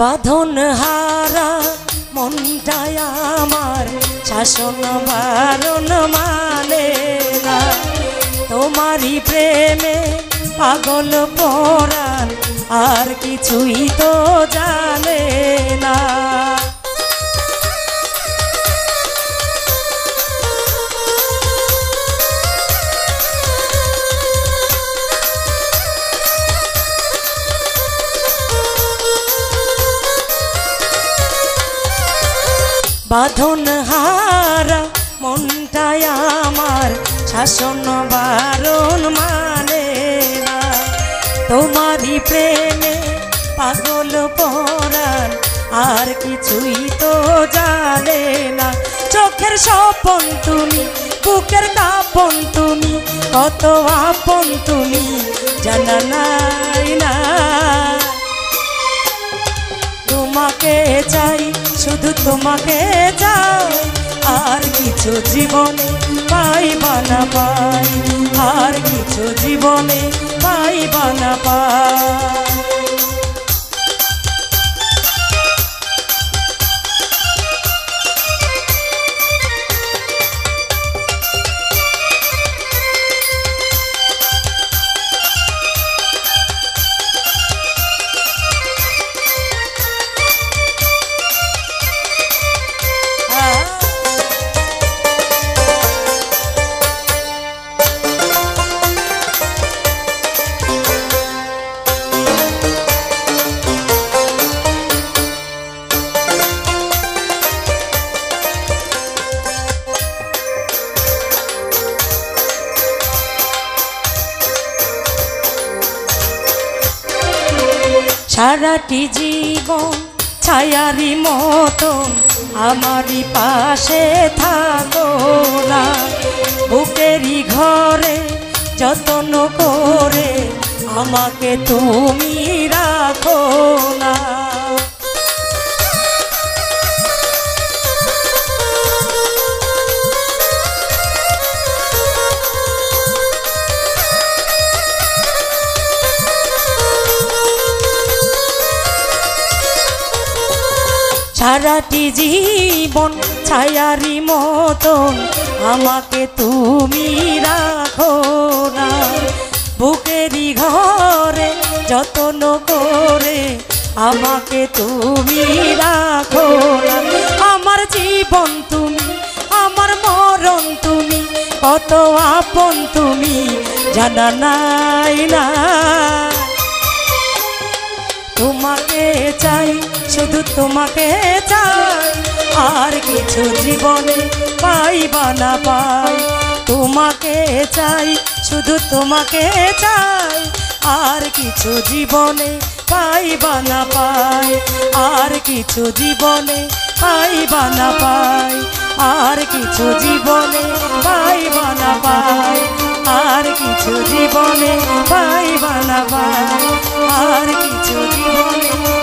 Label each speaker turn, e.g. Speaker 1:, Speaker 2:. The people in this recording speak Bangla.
Speaker 1: বাঁধন হারা মনটাই আমার শাসন বারণ মানে না, তোমারই প্রেমে পাগল পরাণ আর কিছুই তো জানে না। বাঁধন হারা মনটাই আমার শাসন বারণ মানে না, তোমারই প্রেমে পাগল পরাণ আর কিছুই তো জানে না। চোখের স্বপন তুমি, বুকের কাঁপন তুমি, কত আপন তুমি জানা নাই না। তোমাকে চাই, শুধু তোমাকে চাই, আর কিছু জীবনে পাইবা না পাই, আর কিছু জীবনে পাইবা না পাই। সারাটি জীবন ছায়ারি মতন আমারই পাশে থাকো না, বুকেরই ঘরে যত্ন করে আমাকে তুমি রাখো না। সারাটি জীবন ছায়ারি মতন আমাকে তুমি রাখো না, বুকেরই ঘরে যত্ন করে আমাকে তুমি রাখো না। আমার জীবন তুমি, আমার মরণ তুমি, কত আপন তুমি জানা নাই না। তোমাকে চাই, শুধু তোমাকে চাই, আর কিছু জীবনে পাইবা না পাই। তোমাকে চাই, শুধু তোমাকে চাই, আর কিছু জীবনে পাইবা না পাই, আর কিছু জীবনে পাইবা না পাই, আর কিছু জীবনে পাইবা না পাই, আর কিছু জীবনে পাইবা না পাই, আর কিছু জীবনে